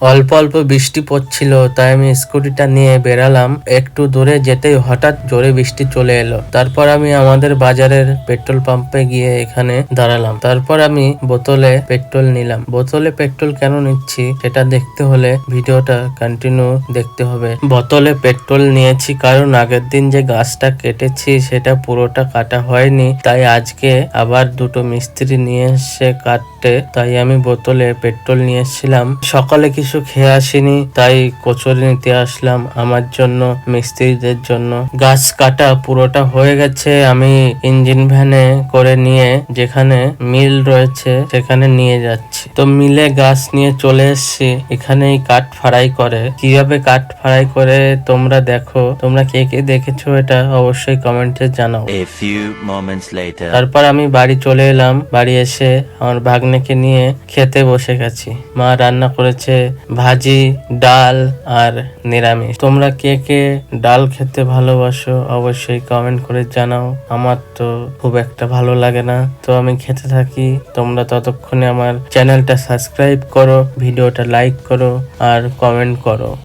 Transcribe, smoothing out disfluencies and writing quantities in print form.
অল্প অল্প বৃষ্টি পড়ছিল, তাই আমি স্কুটিটা নিয়ে বেরালাম। একটু দূরে যেতেই হঠাৎ জোরে বৃষ্টি চলে এলো। তারপর আমি আমাদের বাজারের পেট্রোল পাম্পে গিয়ে এখানে দাঁড়ালাম। তারপর আমি বোতলে পেট্রোল নিলাম। বোতলে পেট্রোল কেন নিচ্ছি সেটা দেখতে হলে ভিডিওটা কন্টিনিউ দেখতে হবে। বোতলে পেট্রোল নিয়েছি কারণ আগের দিন যে গাছটা কেটেছি সেটা পুরোটা কাটা হয়নি, তাই আজকে আবার দুটো মিস্ত্রি নিয়ে এসে কাটতে, তাই আমি বোতলে পেট্রোল নিয়ে এসেছিলাম। সকালে কিছু খেয়ে আসিনি, তাই কচুরি নিতে আসলাম আমার জন্য, মিস্ত্রিদের জন্য। গাছ কাটা পুরোটা হয়ে গেছে, আমি ইঞ্জিন ভ্যানে করে নিয়ে যেখানে মিল রয়েছে সেখানে নিয়ে যাচ্ছি। তো মিলে গাছ নিয়ে চলে এসেছি। এখানেই কাঠ ফাড়াই করে। কিভাবে কাঠ ফাড়াই করে তোমরা দেখো। তোমরা কে কে দেখেছো এটা অবশ্যই কমেন্টে জানাও। A few moments later. তারপর আমি বাড়ি চলে এলাম। বাড়ি এসে আমার ভাগ্নেকে নিয়ে খেতে বসে গেছি। মা রান্না করেছে ভাজি, ডাল আর নিরামিষ। তোমরা কে কে ডাল খেতে ভালোবাসো অবশ্যই কমেন্ট করে জানাও। আমার তো খুব একটা ভালো লাগে না, তো আমি খেতে থাকি। তোমরা ততক্ষণে আমার চ্যানেলটা সাবস্ক্রাইব করো, ভিডিওটা লাইক করো আর কমেন্ট করো।